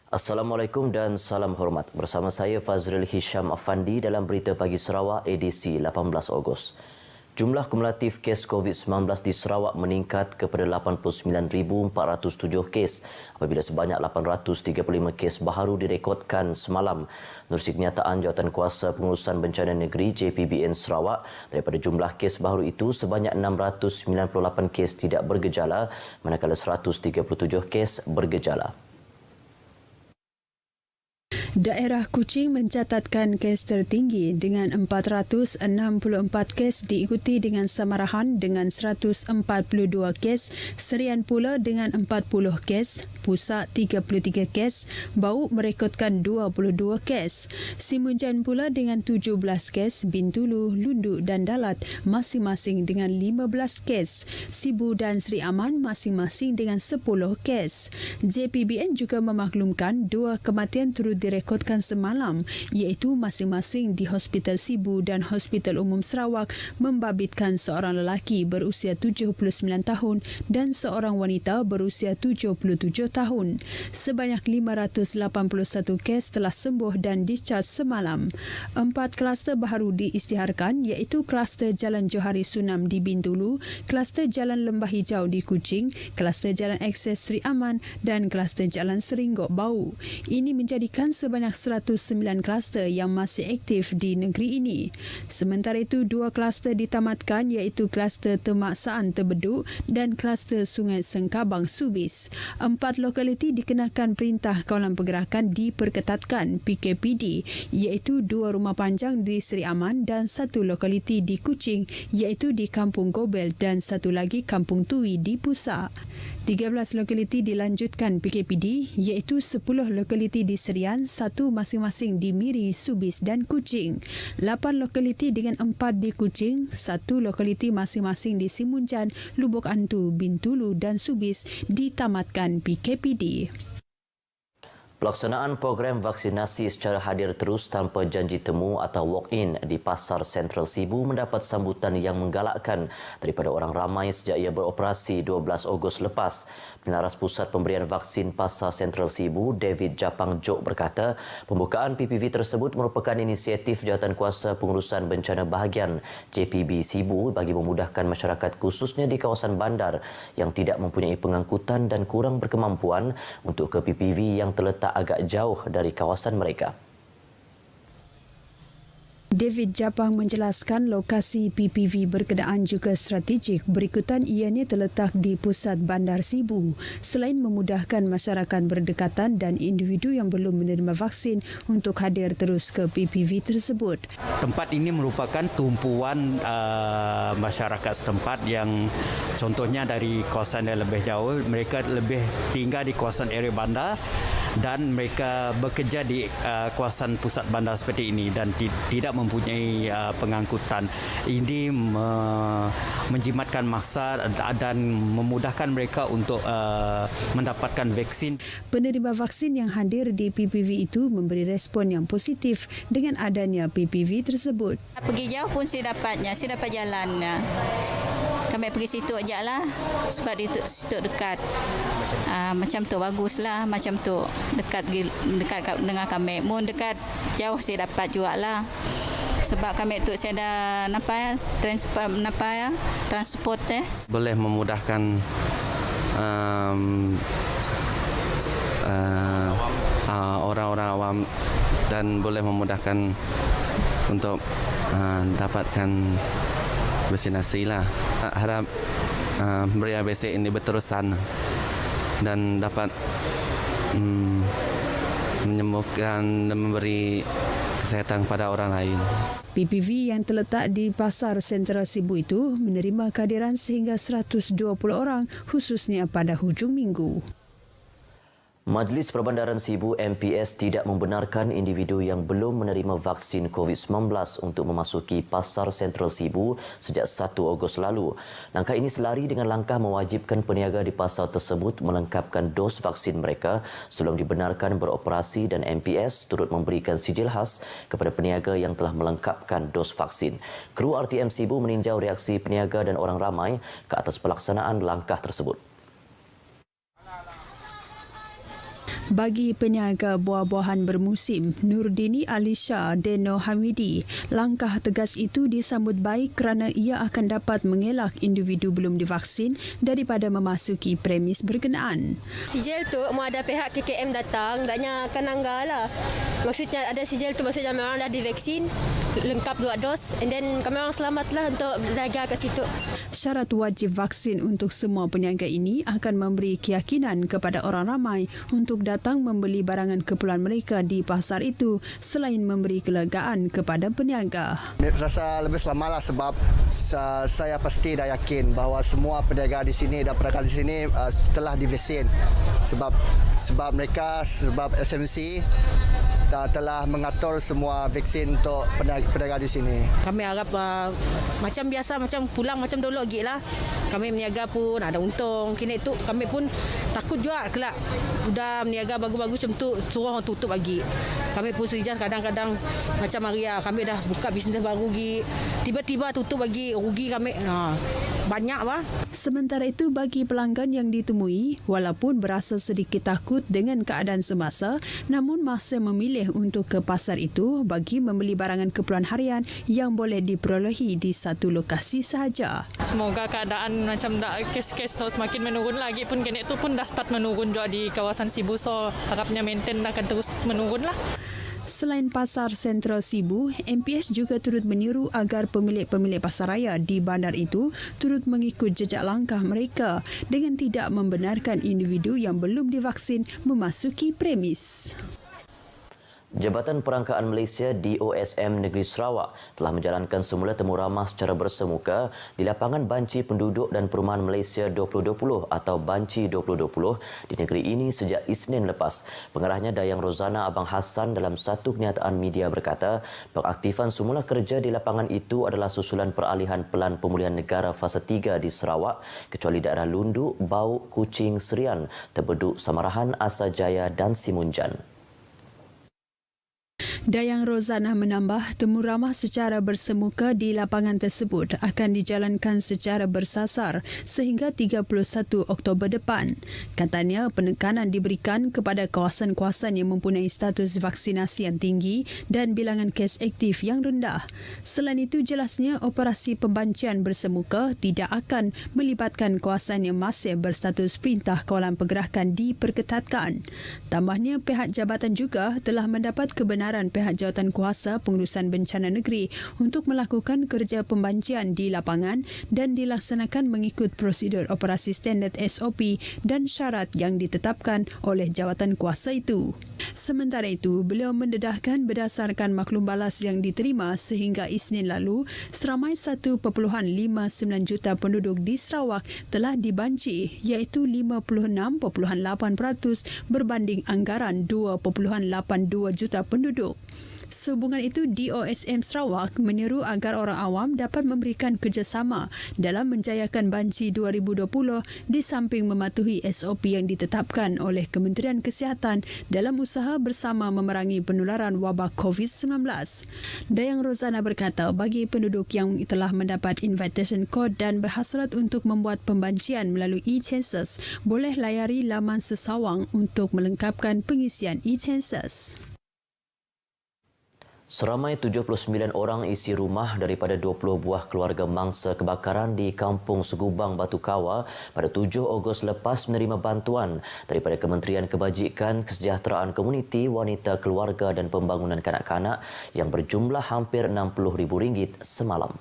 Assalamualaikum dan salam hormat. Bersama saya Fazril Hisham Afandi dalam Berita Pagi Sarawak edisi 18 Ogos. Jumlah kumulatif kes COVID-19 di Sarawak meningkat kepada 89,407 kes apabila sebanyak 835 kes baharu direkodkan semalam. Menerusi kenyataan Jawatankuasa Pengurusan Bencana Negeri JPBN Sarawak, daripada jumlah kes baharu itu sebanyak 698 kes tidak bergejala manakala 137 kes bergejala. Daerah Kuching mencatatkan kes tertinggi dengan 464 kes, diikuti dengan Samarahan dengan 142 kes, Serian pula dengan 40 kes, Pusat 33 kes, Bau merekodkan 22 kes, Simunjan pula dengan 17 kes, Bintulu, Lundu dan Dalat masing-masing dengan 15 kes, Sibu dan Seri Aman masing-masing dengan 10 kes. JPBN juga memaklumkan 2 kematian turut direkodkan semalam, iaitu masing-masing di Hospital Sibu dan Hospital Umum Sarawak, membabitkan seorang lelaki berusia 79 tahun dan seorang wanita berusia 77 tahun. Sebanyak 581 kes telah sembuh dan discharge semalam. 4 kluster baharu diisytiharkan, iaitu kluster Jalan Johari Sunam di Bintulu, kluster Jalan Lembah Hijau di Kuching, kluster Jalan Akses Seri Aman dan kluster Jalan Seringgok Bau. Ini menjadikan sebanyak 109 kluster yang masih aktif di negeri ini. Sementara itu, 2 kluster ditamatkan, iaitu kluster Temaksaan Terbeduk dan kluster Sungai Sengkabang Subis. 4 lokaliti dikenakan Perintah Kawalan Pergerakan diperketatkan PKPD, iaitu 2 rumah panjang di Seri Aman dan 1 lokaliti di Kuching, iaitu di Kampung Gobel dan 1 lagi Kampung Tui di Pusak. 13 lokaliti dilanjutkan PKPD, iaitu 10 lokaliti di Serian, 1 masing-masing di Miri, Subis dan Kuching. 8 lokaliti dengan 4 di Kuching, 1 lokaliti masing-masing di Simunjan, Lubuk Antu, Bintulu dan Subis ditamatkan PKPD. Pelaksanaan program vaksinasi secara hadir terus tanpa janji temu atau walk-in di Pasar Sentral Sibu mendapat sambutan yang menggalakkan daripada orang ramai sejak ia beroperasi 12 Ogos lepas. Penlaras Pusat Pemberian Vaksin Pasar Sentral Sibu, David Japang Jok berkata, pembukaan PPV tersebut merupakan inisiatif Jawatankuasa Pengurusan Bencana Bahagian JPB Sibu bagi memudahkan masyarakat khususnya di kawasan bandar yang tidak mempunyai pengangkutan dan kurang berkemampuan untuk ke PPV yang terletak agak jauh dari kawasan mereka. David Japang menjelaskan lokasi PPV berkenaan juga strategik berikutan ianya terletak di pusat bandar Sibu. Selain memudahkan masyarakat berdekatan dan individu yang belum menerima vaksin untuk hadir terus ke PPV tersebut. Tempat ini merupakan tumpuan masyarakat setempat yang contohnya dari kawasan yang lebih jauh, mereka lebih tinggal di kawasan area bandar dan mereka bekerja di kawasan pusat bandar seperti ini dan tidak mempunyai pengangkutan. Ini menjimatkan masa dan memudahkan mereka untuk mendapatkan vaksin. Penerima vaksin yang hadir di PPV itu memberi respon yang positif dengan adanya PPV tersebut. Pergi jauh pun saya dapat jalan. Kami pergi situ aja lah sebab di situ dekat. Macam tu baguslah, macam tu dekat dengan kami. Mun dekat jauh saya dapat juga lah. Sebab kami tu saya ada transport boleh memudahkan orang-orang awam dan boleh memudahkan untuk dapatkan vaksinasi lah. Harap berian basic ini berterusan dan dapat menyembuhkan dan memberi kesihatan kepada orang lain. PPV yang terletak di Pasar Sentral Sibu itu menerima kehadiran sehingga 120 orang khususnya pada hujung minggu. Majlis Perbandaran Sibu MPS tidak membenarkan individu yang belum menerima vaksin COVID-19 untuk memasuki Pasar Sentral Sibu sejak 1 Ogos lalu. Langkah ini selari dengan langkah mewajibkan peniaga di pasar tersebut melengkapkan dos vaksin mereka sebelum dibenarkan beroperasi dan MPS turut memberikan sijil khas kepada peniaga yang telah melengkapkan dos vaksin. Kru RTM Sibu meninjau reaksi peniaga dan orang ramai ke atas pelaksanaan langkah tersebut. Bagi peniaga buah-buahan bermusim, Nurdini Alisha Deno Hamidi, langkah tegas itu disambut baik kerana ia akan dapat mengelak individu belum divaksin daripada memasuki premis berkenaan. Sijil tu mau ada pihak KKM datang, taknya akan anggar lah. Maksudnya ada sijil tu maksudnya memang dah divaksin, lengkap 2 dos, and then kami orang selamatlah untuk belajar kat situ. Syarat wajib vaksin untuk semua peniaga ini akan memberi keyakinan kepada orang ramai untuk datang membeli barangan keperluan mereka di pasar itu selain memberi kelegaan kepada peniaga. Rasa lebih selamatlah sebab saya pasti dah yakin bahawa semua peniaga di sini dan pedagang di sini telah divaksin sebab mereka SMC telah mengatur semua vaksin untuk pedagang di sini. Kami harap macam biasa, macam pulang macam dulu lagi lah. Kami meniaga pun ada untung. Kini tu kami pun takut juga kelak. Sudah meniaga bagus-bagus macam tu, suruh orang tutup lagi. Kami pun sejak kadang-kadang macam Maria, kami dah buka bisnes baru lagi. Tiba-tiba tutup lagi, rugi kami. Banyak lah. Sementara itu, bagi pelanggan yang ditemui, walaupun berasa sedikit takut dengan keadaan semasa, namun masih memilih untuk ke pasar itu bagi membeli barangan keperluan harian yang boleh diperolehi di satu lokasi sahaja. Semoga keadaan macam kes-kes tu semakin menurun lagi pun kena tu pun dah start menurun juga di kawasan Sibu, so harapnya maintain akan terus menurun lah. Selain pasar sentral Sibu, MPS juga turut menyeru agar pemilik-pemilik pasaraya di bandar itu turut mengikut jejak langkah mereka dengan tidak membenarkan individu yang belum divaksin memasuki premis. Jabatan Perangkaan Malaysia DOSM Negeri Sarawak telah menjalankan semula temu ramah secara bersemuka di lapangan Banci Penduduk dan Perumahan Malaysia 2020 atau Banci 2020 di negeri ini sejak Isnin lepas. Pengarahnya Dayang Rozana Abang Hassan dalam satu kenyataan media berkata, pengaktifan semula kerja di lapangan itu adalah susulan peralihan Pelan Pemulihan Negara Fasa 3 di Sarawak kecuali daerah Lundu, Bau, Kuching, Serian, Terbeduk, Samarahan, Asajaya dan Simunjan. Dayang Rozana menambah temu ramah secara bersemuka di lapangan tersebut akan dijalankan secara bersasar sehingga 31 Oktober depan. Katanya penekanan diberikan kepada kawasan-kawasan yang mempunyai status vaksinasi yang tinggi dan bilangan kes aktif yang rendah. Selain itu, jelasnya operasi pembancian bersemuka tidak akan melibatkan kawasan yang masih berstatus perintah kawalan pergerakan diperketatkan. Tambahnya, pihak jabatan juga telah mendapat kebenaran pihak jawatan kuasa pengurusan bencana negeri untuk melakukan kerja pembancian di lapangan dan dilaksanakan mengikut prosedur operasi standard SOP dan syarat yang ditetapkan oleh jawatan kuasa itu. Sementara itu, beliau mendedahkan berdasarkan maklum balas yang diterima sehingga Isnin lalu, seramai 1.59 juta penduduk di Sarawak telah dibanci iaitu 56.8% berbanding anggaran 2.82 juta penduduk. Sehubungan itu, DOSM Sarawak menyeru agar orang awam dapat memberikan kerjasama dalam menjayakan Banci 2020 di samping mematuhi SOP yang ditetapkan oleh Kementerian Kesihatan dalam usaha bersama memerangi penularan wabak COVID-19. Dayang Rozana berkata, bagi penduduk yang telah mendapat invitation code dan berhasrat untuk membuat pembancian melalui e-census, boleh layari laman sesawang untuk melengkapkan pengisian e-census. Seramai 79 orang isi rumah daripada 20 buah keluarga mangsa kebakaran di Kampung Segubang Batu Kawah pada 7 Ogos lepas menerima bantuan daripada Kementerian Kebajikan Kesejahteraan Komuniti, Wanita, Keluarga dan Pembangunan Kanak-kanak yang berjumlah hampir RM60,000 semalam.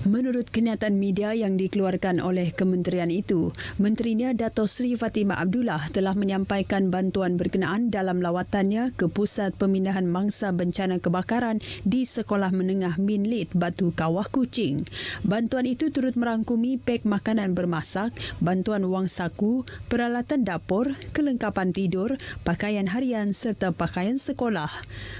Menurut kenyataan media yang dikeluarkan oleh kementerian itu, Menterinya Dato' Sri Fatimah Abdullah telah menyampaikan bantuan berkenaan dalam lawatannya ke Pusat Pemindahan Mangsa Bencana Kebakaran di Sekolah Menengah Minlit Batu Kawah Kuching. Bantuan itu turut merangkumi pek makanan bermasak, bantuan wang saku, peralatan dapur, kelengkapan tidur, pakaian harian serta pakaian sekolah.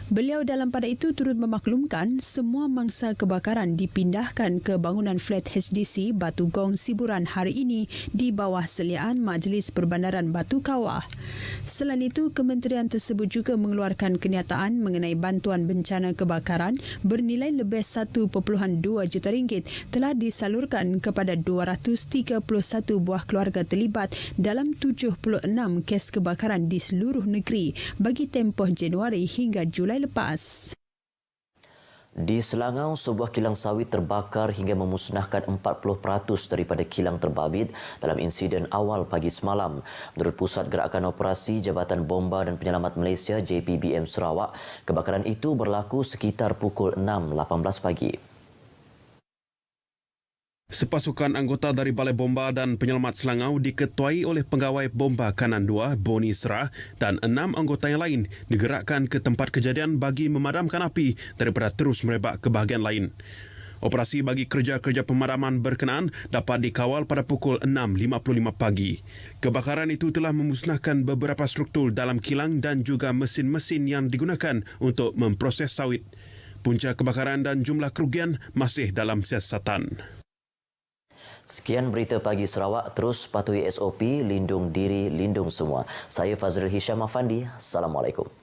Beliau dalam pada itu turut memaklumkan semua mangsa kebakaran dipindahkan ke ke bangunan flat HDC Batu Gong Siburan hari ini di bawah seliaan Majlis Perbandaran Batu Kawah. Selain itu, kementerian tersebut juga mengeluarkan kenyataan mengenai bantuan bencana kebakaran bernilai lebih 1.2 juta ringgit telah disalurkan kepada 231 buah keluarga terlibat dalam 76 kes kebakaran di seluruh negeri bagi tempoh Januari hingga Julai lepas. Di Selangau, sebuah kilang sawit terbakar hingga memusnahkan 40% daripada kilang terbabit dalam insiden awal pagi semalam. Menurut Pusat Gerakan Operasi Jabatan Bomba dan Penyelamat Malaysia JPBM Sarawak, kebakaran itu berlaku sekitar pukul 6.18 pagi. Sepasukan anggota dari Balai Bomba dan Penyelamat Selangau diketuai oleh Pegawai Bomba Kanan 2, Boni Serah, dan 6 anggota yang lain digerakkan ke tempat kejadian bagi memadamkan api daripada terus merebak ke bahagian lain. Operasi bagi kerja-kerja pemadaman berkenaan dapat dikawal pada pukul 6.55 pagi. Kebakaran itu telah memusnahkan beberapa struktur dalam kilang dan juga mesin-mesin yang digunakan untuk memproses sawit. Punca kebakaran dan jumlah kerugian masih dalam siasatan. Sekian berita pagi Sarawak. Terus patuhi SOP, lindung diri, lindung semua. Saya Fazrul Hisham Afandi. Assalamualaikum.